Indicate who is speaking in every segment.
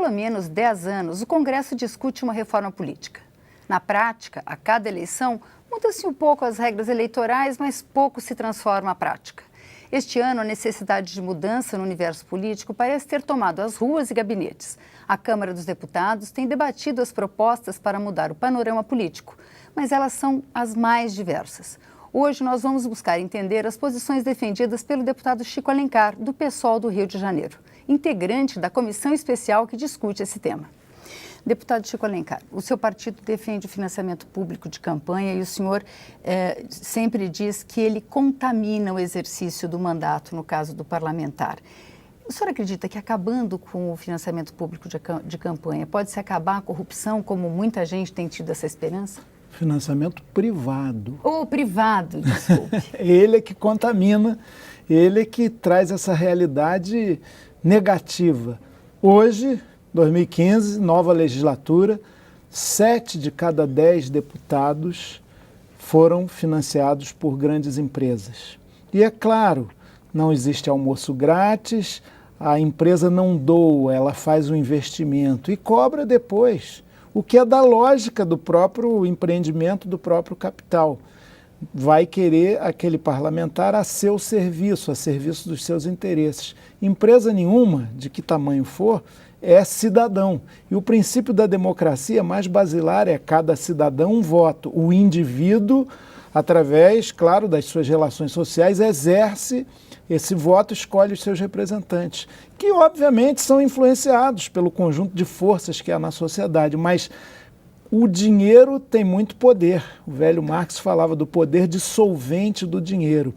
Speaker 1: pelo menos 10 anos, o Congresso discute uma reforma política. Na prática, a cada eleição, muda-se um pouco as regras eleitorais, mas pouco se transforma a prática. Este ano, a necessidade de mudança no universo político parece ter tomado as ruas e gabinetes. A Câmara dos Deputados tem debatido as propostas para mudar o panorama político, mas elas são as mais diversas. Hoje nós vamos buscar entender as posições defendidas pelo deputado Chico Alencar, do PSOL do Rio de Janeiro, integrante da comissão especial que discute esse tema. Deputado Chico Alencar, o seu partido defende o financiamento público de campanha e o senhor sempre diz que ele contamina o exercício do mandato, no caso do parlamentar. O senhor acredita que acabando com o financiamento público de campanha pode-se acabar a corrupção, como muita gente tem tido essa esperança?
Speaker 2: Financiamento privado.
Speaker 1: Privado, desculpe.
Speaker 2: Ele é que contamina, ele é que traz essa realidade negativa. Hoje, 2015, nova legislatura, 7 de cada 10 deputados foram financiados por grandes empresas. E é claro, não existe almoço grátis, a empresa não doa, ela faz um investimento e cobra depois, o que é da lógica do próprio empreendimento, do próprio capital. Vai querer aquele parlamentar a seu serviço, a serviço dos seus interesses. Empresa nenhuma, de que tamanho for, é cidadão. E o princípio da democracia mais basilar é cada cidadão um voto. O indivíduo, através, claro, das suas relações sociais, exerce esse voto, escolhe os seus representantes, que obviamente são influenciados pelo conjunto de forças que há na sociedade, mas o dinheiro tem muito poder. O velho Marx falava do poder dissolvente do dinheiro.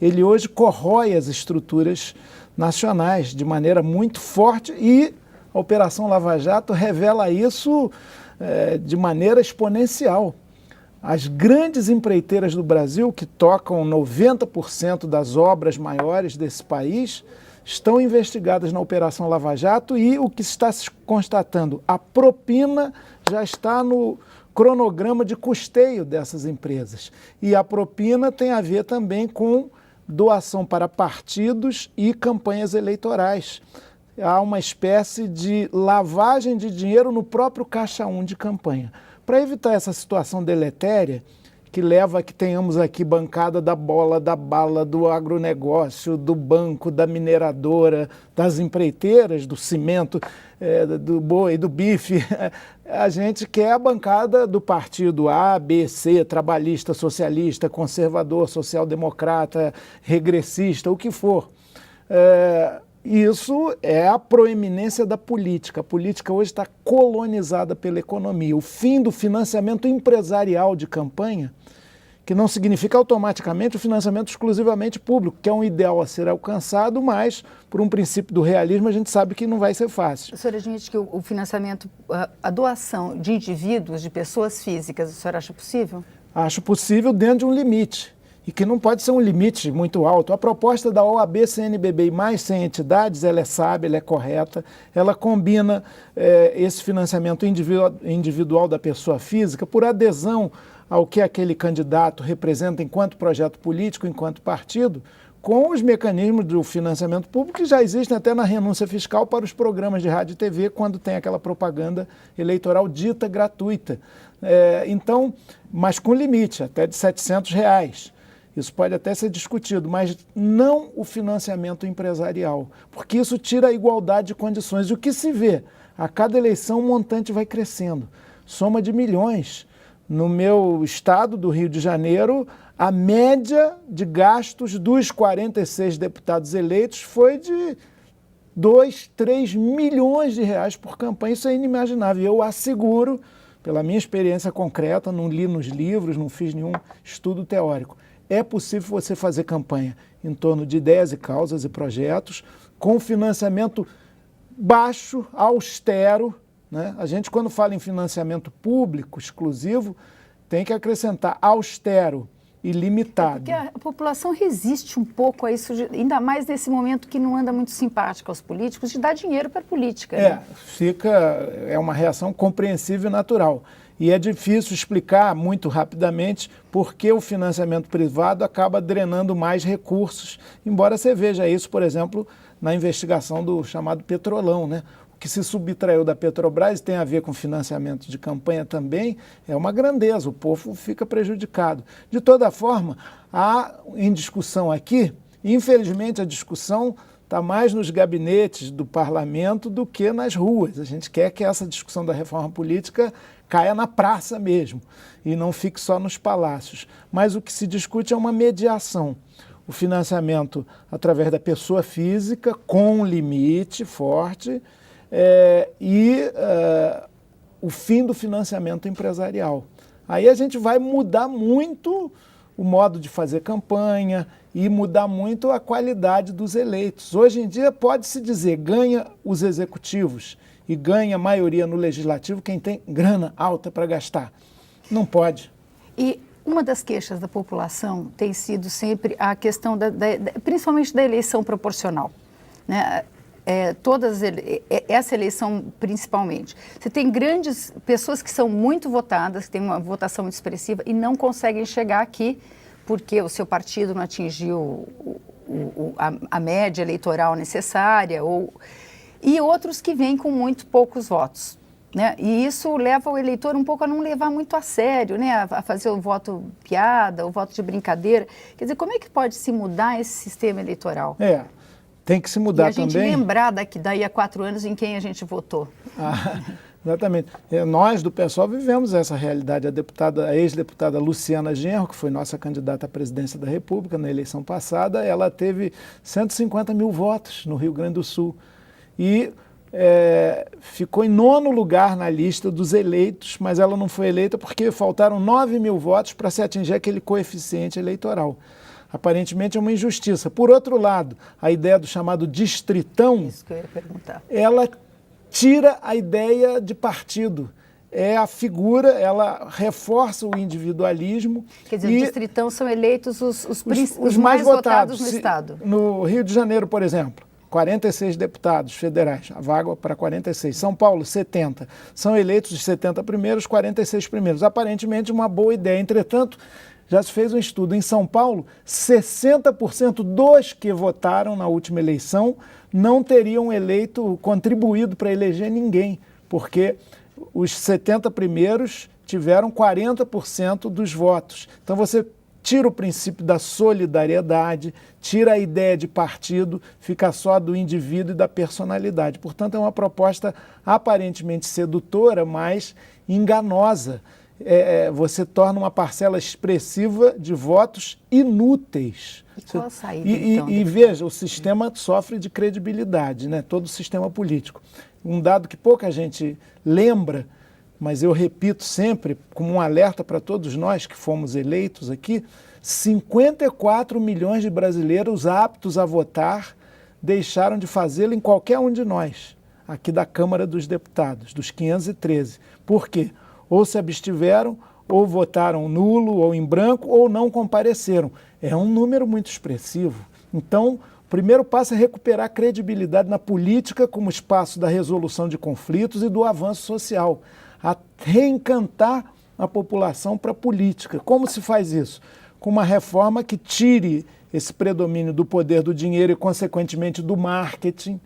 Speaker 2: Ele hoje corrói as estruturas nacionais de maneira muito forte e a Operação Lava Jato revela isso de maneira exponencial. As grandes empreiteiras do Brasil, que tocam 90% das obras maiores desse país, estão investigadas na Operação Lava Jato e o que está se constatando, a propina já está no cronograma de custeio dessas empresas. E a propina tem a ver também com doação para partidos e campanhas eleitorais. Há uma espécie de lavagem de dinheiro no próprio Caixa 1 de campanha. Para evitar essa situação deletéria, que leva a que tenhamos aqui bancada da bola, da bala, do agronegócio, do banco, da mineradora, das empreiteiras, do cimento, do boi, do bife, a gente quer a bancada do partido A, B, C, trabalhista, socialista, conservador, social-democrata, regressista, o que for. Isso é a proeminência da política. A política hoje está colonizada pela economia. O fim do financiamento empresarial de campanha, que não significa automaticamente o financiamento exclusivamente público, que é um ideal a ser alcançado, mas, por um princípio do realismo, a gente sabe que não vai ser fácil.
Speaker 1: O senhor admite que o financiamento, a doação de indivíduos, de pessoas físicas, o senhor acha possível?
Speaker 2: Acho possível dentro de um limite. E que não pode ser um limite muito alto. A proposta da OAB CNBB e mais 100 entidades, ela é sábia, ela é correta, ela combina esse financiamento individual da pessoa física por adesão ao que aquele candidato representa enquanto projeto político, enquanto partido, com os mecanismos do financiamento público que já existem até na renúncia fiscal para os programas de rádio e TV, quando tem aquela propaganda eleitoral dita gratuita. Então, mas com limite, até de R$700. Isso pode até ser discutido, mas não o financiamento empresarial, porque isso tira a igualdade de condições. E o que se vê? A cada eleição o montante vai crescendo, soma de milhões. No meu estado do Rio de Janeiro, a média de gastos dos 46 deputados eleitos foi de 2, 3 milhões de reais por campanha. Isso é inimaginável. Eu asseguro, pela minha experiência concreta, não li nos livros, não fiz nenhum estudo teórico, é possível você fazer campanha em torno de ideias e causas e projetos com financiamento baixo, austero, né? A gente, quando fala em financiamento público exclusivo, tem que acrescentar austero e limitado.
Speaker 1: Porque a população resiste um pouco a isso, ainda mais nesse momento que não anda muito simpática aos políticos, de dar dinheiro para a política. Né?
Speaker 2: É uma reação compreensível e natural. E é difícil explicar muito rapidamente por que o financiamento privado acaba drenando mais recursos, embora você veja isso, por exemplo, na investigação do chamado Petrolão, né? O que se subtraiu da Petrobras, tem a ver com financiamento de campanha também, é uma grandeza, o povo fica prejudicado. De toda forma, há em discussão aqui, infelizmente a discussão está mais nos gabinetes do parlamento do que nas ruas. A gente quer que essa discussão da reforma política caia na praça mesmo e não fique só nos palácios. Mas o que se discute é uma mediação. O financiamento através da pessoa física, com limite forte, o fim do financiamento empresarial. Aí a gente vai mudar muito o modo de fazer campanha e mudar muito a qualidade dos eleitos. Hoje em dia pode-se dizer, ganha os executivos e ganha a maioria no legislativo quem tem grana alta para gastar. Não pode.
Speaker 1: E uma das queixas da população tem sido sempre a questão, principalmente da eleição proporcional, né? Essa eleição principalmente. Você tem grandes pessoas que são muito votadas, que têm uma votação muito expressiva e não conseguem chegar aqui porque o seu partido não atingiu a média eleitoral necessária, e outros que vêm com muito poucos votos, né? E isso leva o eleitor um pouco a não levar muito a sério, né? A fazer o voto piada, o voto de brincadeira. Quer dizer, como é que pode se mudar esse sistema eleitoral?
Speaker 2: Tem que se mudar também.
Speaker 1: E a gente lembrar daí a 4 anos em quem a gente votou.
Speaker 2: Exatamente. Nós do PSOL vivemos essa realidade. A ex-deputada Luciana Genro, que foi nossa candidata à presidência da República na eleição passada, ela teve 150 mil votos no Rio Grande do Sul e ficou em 9º lugar na lista dos eleitos, mas ela não foi eleita porque faltaram 9 mil votos para se atingir aquele coeficiente eleitoral. Aparentemente é uma injustiça. Por outro lado, a ideia do chamado distritão,
Speaker 1: isso que eu ia perguntar,
Speaker 2: ela tira a ideia de partido. É a figura, ela reforça o individualismo.
Speaker 1: Quer dizer, o distritão são eleitos os mais votados no Estado.
Speaker 2: No Rio de Janeiro, por exemplo, 46 deputados federais, a vaga para 46. São Paulo, 70. São eleitos os 70 primeiros, 46 primeiros. Aparentemente uma boa ideia. Entretanto, já se fez um estudo em São Paulo, 60% dos que votaram na última eleição não teriam contribuído para eleger ninguém, porque os 70 primeiros tiveram 40% dos votos. Então você tira o princípio da solidariedade, tira a ideia de partido, fica só do indivíduo e da personalidade. Portanto, é uma proposta aparentemente sedutora, mas enganosa. Você torna uma parcela expressiva de votos inúteis.
Speaker 1: E qual a saída, então?
Speaker 2: E veja, o sistema sofre de credibilidade, né? Todo o sistema político. Um dado que pouca gente lembra, mas eu repito sempre, como um alerta para todos nós que fomos eleitos aqui, 54 milhões de brasileiros aptos a votar deixaram de fazê-lo em qualquer um de nós, aqui da Câmara dos Deputados, dos 513. Por quê? Ou se abstiveram, ou votaram nulo, ou em branco, ou não compareceram. É um número muito expressivo. Então, o primeiro passo é recuperar a credibilidade na política como espaço da resolução de conflitos e do avanço social. A reencantar a população para a política. Como se faz isso? Com uma reforma que tire esse predomínio do poder do dinheiro e, consequentemente, do marketing.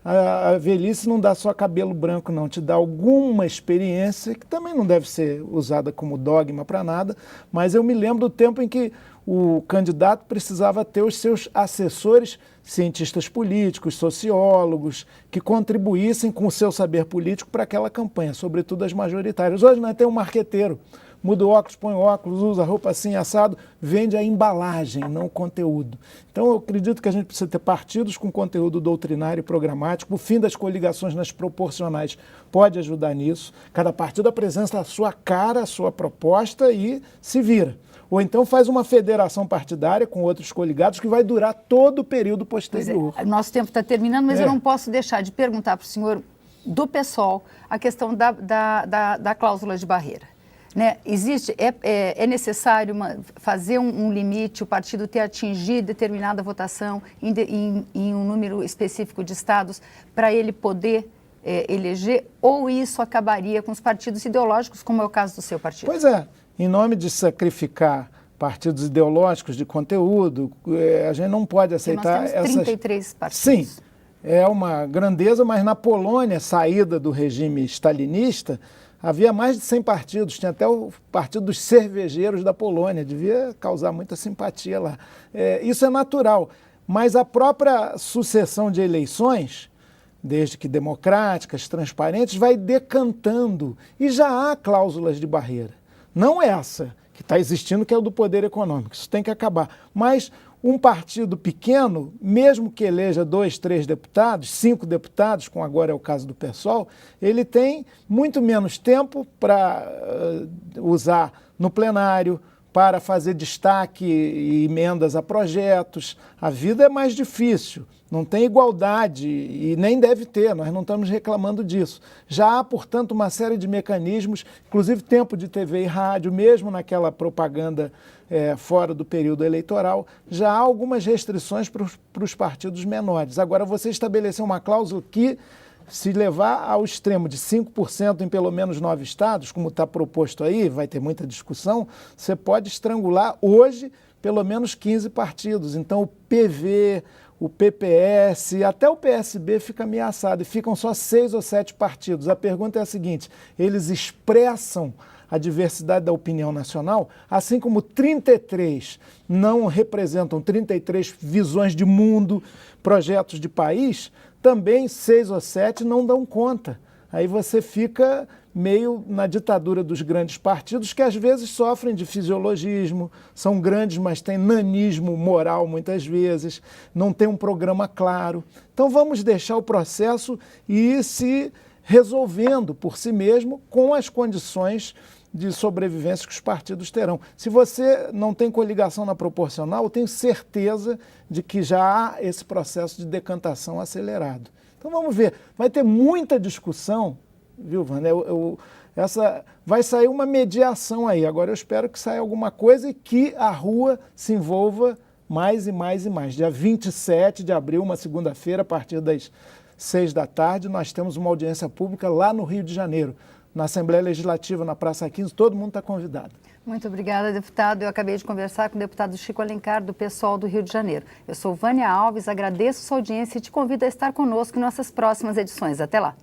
Speaker 2: A velhice não dá só cabelo branco, não. Te dá alguma experiência, que também não deve ser usada como dogma para nada, mas eu me lembro do tempo em que o candidato precisava ter os seus assessores, cientistas políticos, sociólogos, que contribuíssem com o seu saber político para aquela campanha, sobretudo as majoritárias. Hoje nós temos um marqueteiro. Muda o óculos, põe o óculos, usa a roupa assim, assado, vende a embalagem, não o conteúdo. Então eu acredito que a gente precisa ter partidos com conteúdo doutrinário e programático. O fim das coligações nas proporcionais pode ajudar nisso. Cada partido apresenta a sua cara, a sua proposta e se vira. Ou então faz uma federação partidária com outros coligados que vai durar todo o período posterior.
Speaker 1: Nosso tempo está terminando, mas eu não posso deixar de perguntar para o senhor do PSOL a questão da cláusula de barreira. Né? É necessário fazer um limite, o partido ter atingido determinada votação em um número específico de estados para ele poder eleger, ou isso acabaria com os partidos ideológicos, como é o caso do seu partido?
Speaker 2: Pois é, em nome de sacrificar partidos ideológicos de conteúdo, a gente não pode aceitar
Speaker 1: nós temos 33 partidos.
Speaker 2: Sim, é uma grandeza, mas na Polônia, saída do regime stalinista, havia mais de 100 partidos, tinha até o Partido dos Cervejeiros da Polônia, devia causar muita simpatia lá. Isso é natural, mas a própria sucessão de eleições, desde que democráticas, transparentes, vai decantando e já há cláusulas de barreira. Não essa que está existindo, que é o do poder econômico, isso tem que acabar, mas um partido pequeno, mesmo que eleja 2, 3 deputados, 5 deputados, como agora é o caso do PSOL, ele tem muito menos tempo para usar no plenário, para fazer destaque e emendas a projetos. A vida é mais difícil, não tem igualdade e nem deve ter, nós não estamos reclamando disso. Já há, portanto, uma série de mecanismos, inclusive tempo de TV e rádio, mesmo naquela propaganda fora do período eleitoral, já há algumas restrições para os partidos menores. Agora, você estabeleceu uma cláusula que, se levar ao extremo de 5% em pelo menos 9 estados, como está proposto aí, vai ter muita discussão, você pode estrangular hoje pelo menos 15 partidos. Então o PV, o PPS, até o PSB fica ameaçado e ficam só 6 ou 7 partidos. A pergunta é a seguinte: eles expressam a diversidade da opinião nacional, assim como 33 não representam 33 visões de mundo, projetos de país, também 6 ou 7 não dão conta. Aí você fica meio na ditadura dos grandes partidos, que às vezes sofrem de fisiologismo, são grandes, mas têm nanismo moral muitas vezes, não tem um programa claro. Então vamos deixar o processo ir se resolvendo por si mesmo com as condições de sobrevivência que os partidos terão. Se você não tem coligação na proporcional, eu tenho certeza de que já há esse processo de decantação acelerado. Então vamos ver, vai ter muita discussão, viu, Wanda? Vai sair uma mediação aí. Agora eu espero que saia alguma coisa e que a rua se envolva mais e mais e mais. Dia 27 de abril, uma segunda-feira, a partir das 6 da tarde, nós temos uma audiência pública lá no Rio de Janeiro, na Assembleia Legislativa, na Praça 15, todo mundo está convidado.
Speaker 1: Muito obrigada, deputado. Eu acabei de conversar com o deputado Chico Alencar, do PSOL do Rio de Janeiro. Eu sou Vânia Alves, agradeço sua audiência e te convido a estar conosco em nossas próximas edições. Até lá.